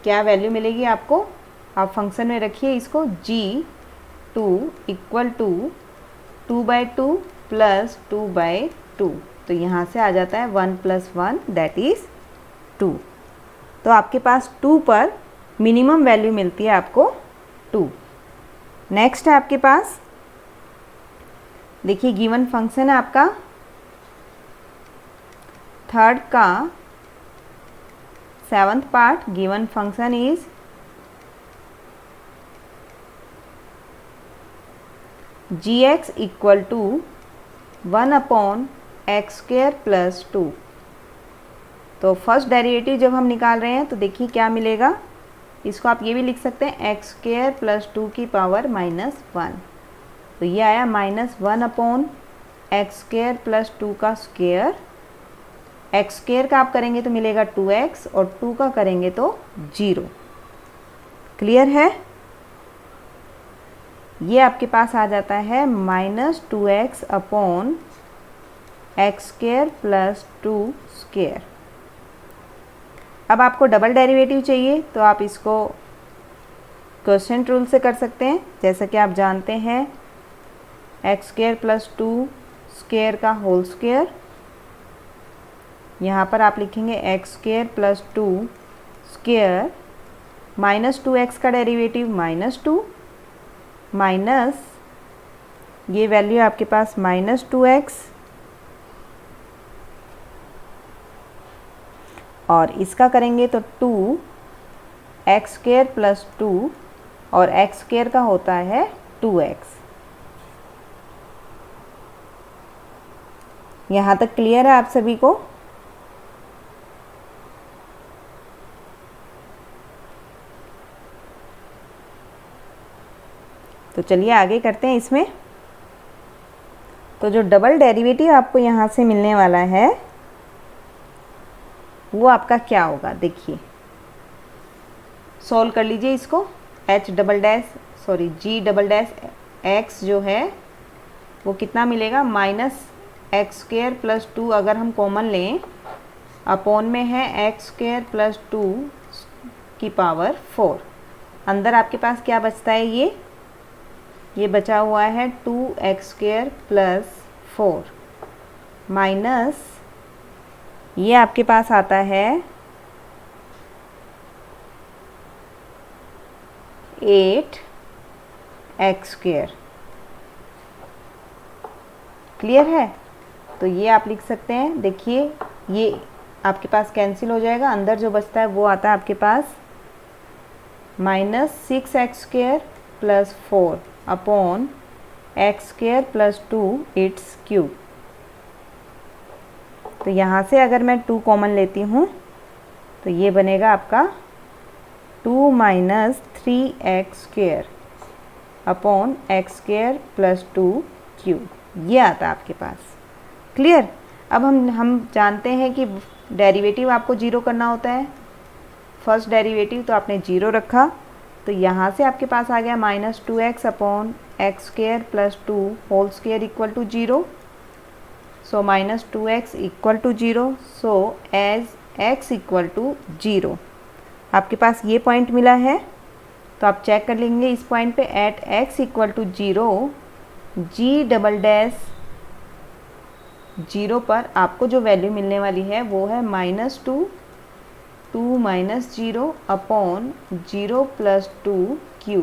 क्या वैल्यू मिलेगी आपको, आप फंक्शन में रखिए इसको, g2 इक्वल टू 2/2 प्लस 2/2, तो यहाँ से आ जाता है 1 + 1 दैट इज़ 2। तो आपके पास 2 पर मिनिमम वैल्यू मिलती है आपको 2। नेक्स्ट है आपके पास, देखिए गिवन फंक्शन है आपका थर्ड का 7th part, given function is gx equal to 1/x² plus 2। तो फर्स्ट डेरिवेटिव जब हम निकाल रहे हैं तो देखिए क्या मिलेगा, इसको आप ये भी लिख सकते हैं x² प्लस 2 की पावर -1, तो ये आया -1/x² प्लस 2 का स्क्वायर। x² का आप करेंगे तो मिलेगा 2x और 2 का करेंगे तो 0। क्लियर है? ये आपके पास आ जाता है -2x upon x² plus 2 square. अब आपको डबल डेरिवेटिव चाहिए तो आप इसको क्वोशिएंट रूल से कर सकते हैं, जैसा कि आप जानते हैं x² प्लस 2 स्क्वायर का होल स्क्वायर। यहाँ पर आप लिखेंगे x² प्लस 2 स्क्वायर -2x का डेरिवेटिव -2 माइनस ये वैल्यू आपके पास -2x और इसका करेंगे तो 2x² प्लस 2 और x² का होता है 2x। यहाँ तक क्लियर है आप सभी को? तो चलिए आगे करते हैं इसमें। तो जो डबल डेरिवेटिव आपको यहाँ से मिलने वाला है वो आपका क्या होगा, देखिए सॉल्व कर लीजिए इसको। g डबल डैश x जो है वो कितना मिलेगा, -x² प्लस 2 अगर हम कॉमन लें, अपॉन में है x² प्लस 2 की पावर 4। अंदर आपके पास क्या बचता है, ये बचा हुआ है 2x² प्लस 4 माइनस ये आपके पास आता है 8x²। क्लियर है? तो ये आप लिख सकते हैं, देखिए ये आपके पास कैंसिल हो जाएगा, अंदर जो बचता है वो आता है आपके पास -6x² plus 4 upon x² plus 2 it's cube. तो यहाँ से अगर मैं 2 कॉमन लेती हूँ तो ये बनेगा आपका 2 - 3x² upon x square plus 2q, ये आता है आपके पास। क्लियर। अब हम जानते हैं कि डेरिवेटिव आपको जीरो करना होता है, फर्स्ट डेरिवेटिव तो आपने जीरो रखा, तो यहाँ से आपके पास आ गया -2x upon x square plus 2 whole square equal to 0। So -2x equal to 0, so as x equal to 0 आपके पास ये पॉइंट मिला है। तो आप चेक कर लेंगे इस पॉइंट पे at x equal to 0 g double dash 0 पर आपको जो वैल्यू मिलने वाली है वो है -2 माइनस 0 अपॉन 0 प्लस 2q।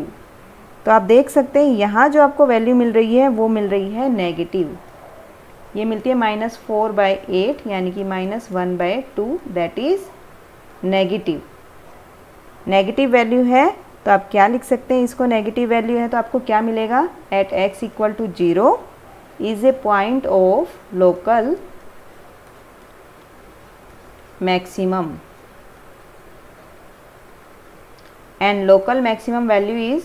तो आप देख सकते हैं यहाँ जो आपको वैल्यू मिल रही है वो मिल रही है नेगेटिव, ये मिलती है -4/8 यानी कि -1/2, that is negative. Negative value है तो आप क्या लिख सकते हैं, इसको नेगेटिव वैल्यू है तो आपको क्या मिलेगा, at x equal to 0 is a point of local maximum and local maximum value is,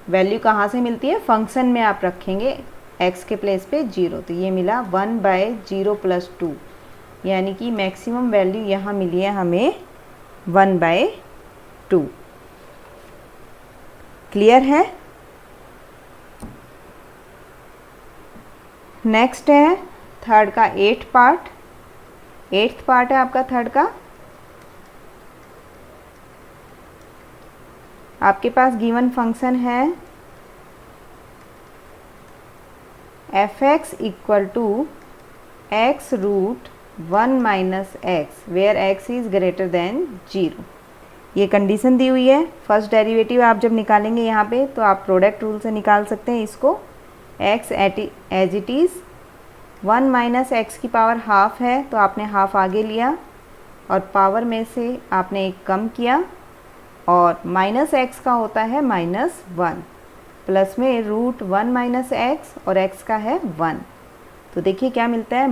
value कहाँ से मिलती है, फंक्शन में आप रखेंगे x के प्लेस पे 0, तो ये मिला 1/0 प्लस 2, यानी कि मैक्सिमम वैल्यू यहाँ मिली है हमें 1/2। क्लियर है। नेक्स्ट है थर्ड का 8th पार्ट है आपका थर्ड का। आपके पास गिवन फंक्शन है f(x) equal to x root 1 minus x where x is greater than 0। ये कंडीशन दी हुई है। फर्स्ट डेरिवेटिव आप जब निकालेंगे यहाँ पे तो आप प्रोडक्ट रूल से निकाल सकते हैं इसको। x as it is 1 minus x की पावर हाफ है तो आपने हाफ आगे लिया और पावर में से आपने एक कम किया, और माइनस एक्स का होता है -1, प्लस में रूट 1 माइनस एक्स और x का है 1, तो देखिए क्या मिलता है,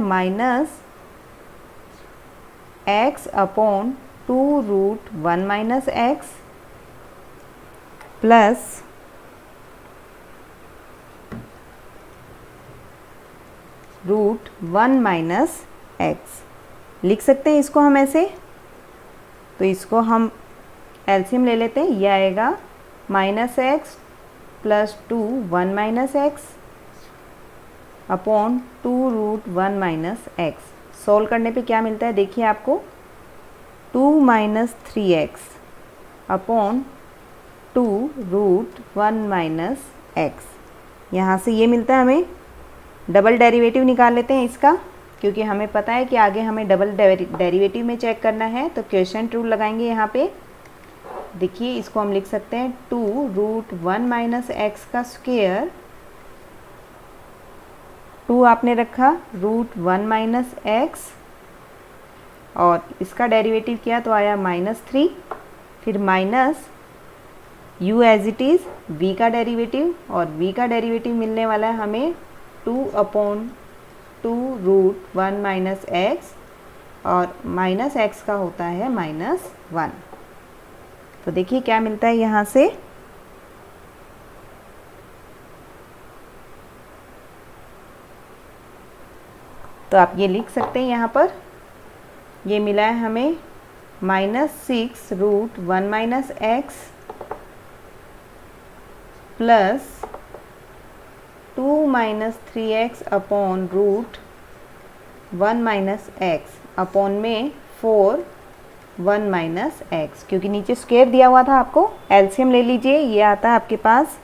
-x upon 2 root 1 minus x plus root 1 minus x. लिख सकते हैं इसको हम ऐसे, तो इसको हम एलसीएम ले लेते हैं, ये आएगा -x plus 2 1 minus x upon 2 root 1 minus x. Solve करने पे क्या मिलता है देखिए आपको, 2 minus 3x upon 2 root 1 minus x. यहाँ से ये मिलता है हमें। डबल डेरिवेटिव निकाल लेते हैं इसका, क्योंकि हमें पता है कि आगे हमें डबल डेरिवेटिव में चेक करना है, तो क्वोशिएंट रूल लगाएंगे यहाँ पे। देखिए इसको हम लिख सकते हैं 2 रूट 1 माइनस एक्स का स्क्वायर, 2 आपने रखा रूट 1 माइनस एक्स और इसका डेरिवेटिव किया तो आया -3, फिर minus u as it is v का डेरिवेटिव, और v का डेरिवेटिव मिलने वाला है हमें 2 अपॉन 2 रूट 1 माइनस एक्स और माइनस एक्स का होता है -1। तो देखिए क्या मिलता है यहाँ से, तो आप ये लिख सकते हैं यहाँ पर, ये मिला है हमें -6 root 1 minus x plus 2 minus 3x upon root 1 minus x upon में 4 1 माइनस एक्स, क्योंकि नीचे स्क्वायर दिया हुआ था आपको। एलसीएम ले लीजिए, ये आता है आपके पास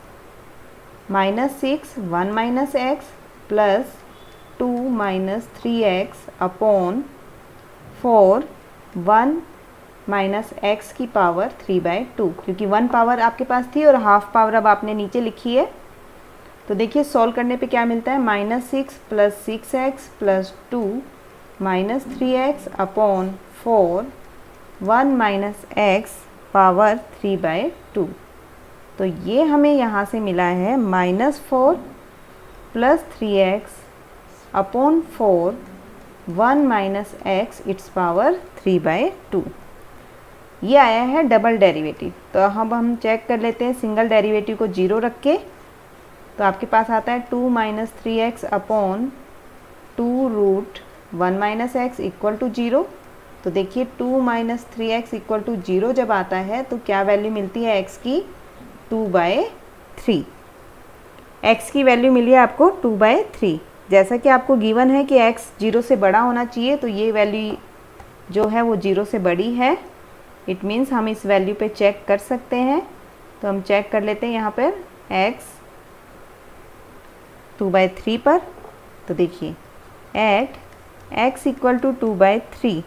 -6 1 minus x plus 2 minus 3x upon 4 1 minus x की पावर 3/2, क्योंकि 1 पावर आपके पास थी और हाफ पावर अब आपने नीचे लिखी है। तो देखिए सॉल्व करने पे क्या मिलता है, -6 plus 6x plus 2 minus 3x upon 4 1 minus x power 3/2। तो ये हमें यहाँ से मिला है -4 plus 3x upon 4 1 minus x it's power 3/2। ये आया है डबल डेरिवेटिव। तो अब हम चेक कर लेते हैं सिंगल डेरिवेटिव को 0 रख के। तो आपके पास आता है 2 minus 3x upon 2 root 1 minus x equal to 0। तो देखिए 2 माइनस 3x इक्वल टू 0 जब आता है तो क्या वैल्यू मिलती है x की, 2/3। x की वैल्यू मिली है आपको 2/3। जैसा कि आपको गिवन है कि x 0 से बड़ा होना चाहिए, तो ये वैल्यू जो है वो 0 से बड़ी है। इट मीन्स हम इस वैल्यू पे चेक कर सकते हैं। तो हम चेक कर लेते हैं यहाँ पर x 2/3 पर। तो देखिए at x equal to 2/3,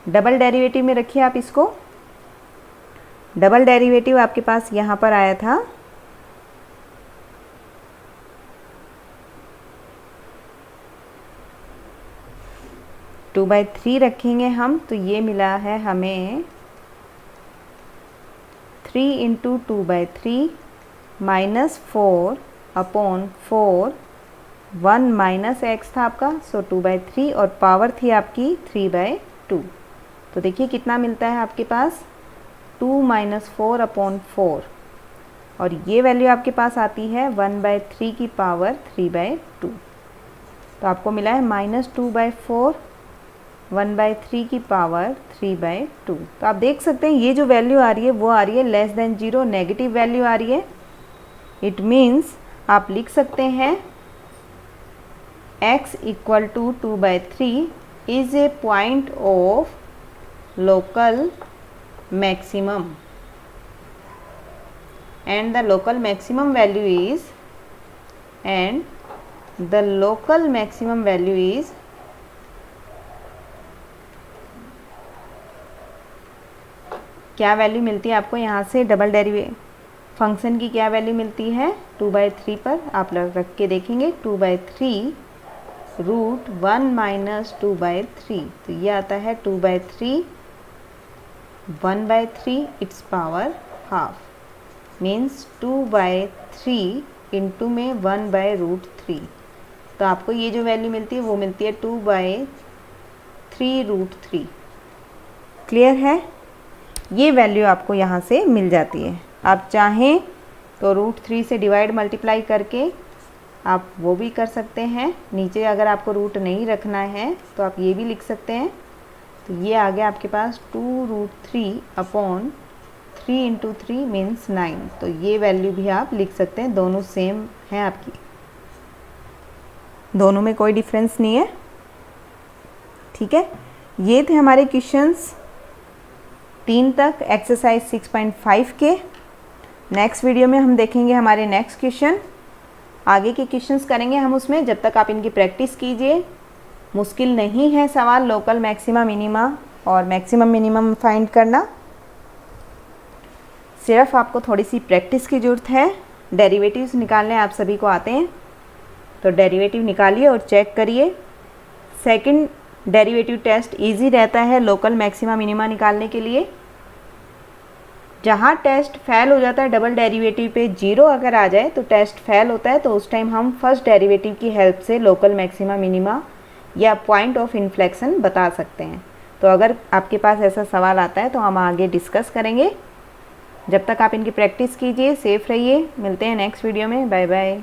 double derivative में रखिए आप इसको। डबल डेरिवेटिव आपके पास यहाँ पर आया था 2/3 रखेंगे हम, तो ये मिला है हमें 3 into 2/3 minus 4 upon 4, 1 minus x था आपका, सो 2/3 और पावर थी आपकी 3/2। तो देखिए कितना मिलता है आपके पास, 2 माइनस 4 अपॉन 4, और ये वैल्यू आपके पास आती है 1/3 की पावर 3/2। तो आपको मिला है -2/4 1/3 की पावर 3/2। तो आप देख सकते हैं ये जो वैल्यू आ रही है वो आ रही है लेस देन 0, नेगेटिव वैल्यू आ रही है। इट मीन्स आप लिख सकते हैं x equal to 2/3 is a point of local maximum and the local maximum value is क्या वैल्यू मिलती है आपको यहाँ से, डबल डेरिवेटिव फंक्शन की क्या वैल्यू मिलती है 2/3 पर। आप रख के देखेंगे 2/3 रूट 1 माइनस 2/3, तो ये आता है 2/3 1/3 it's power half, means 2/3 into में 1/√3। तो आपको ये जो वैल्यू मिलती है वो मिलती है 2/3√3। क्लियर है, ये वैल्यू आपको यहाँ से मिल जाती है। आप चाहें तो √3 से डिवाइड मल्टीप्लाई करके आप वो भी कर सकते हैं। नीचे अगर आपको रूट नहीं रखना है तो आप ये भी लिख सकते हैं। तो ये आ गया आपके पास 2√3 अपॉन 3 इंटू 3 मीन्स 9। तो ये वैल्यू भी आप लिख सकते हैं, दोनों सेम हैं आपकी, दोनों में कोई डिफरेंस नहीं है। ठीक है, ये थे हमारे क्वेश्चंस 3 तक एक्सरसाइज 6.5 के। नेक्स्ट वीडियो में हम देखेंगे हमारे नेक्स्ट क्वेश्चन, आगे के क्वेश्चंस करेंगे हम उसमें। जब तक आप इनकी प्रैक्टिस कीजिए, मुश्किल नहीं है सवाल लोकल मैक्सिमा मिनिमा और मैक्सिमम मिनिमम फाइंड करना, सिर्फ आपको थोड़ी सी प्रैक्टिस की ज़रूरत है। डेरिवेटिव्स निकालने आप सभी को आते हैं, तो डेरिवेटिव निकालिए और चेक करिए। सेकंड डेरिवेटिव टेस्ट इजी रहता है लोकल मैक्सिमा मिनिमा निकालने के लिए। जहाँ टेस्ट फेल हो जाता है डबल डेरिवेटिव पे 0 अगर आ जाए तो टेस्ट फेल होता है, तो उस टाइम हम फर्स्ट डेरिवेटिव की हेल्प से लोकल मैक्सिमा मिनिमा या पॉइंट ऑफ इन्फ्लेक्शन बता सकते हैं। तो अगर आपके पास ऐसा सवाल आता है तो हम आगे डिस्कस करेंगे। जब तक आप इनकी प्रैक्टिस कीजिए, सेफ रहिए। मिलते हैं नेक्स्ट वीडियो में, बाय बाय।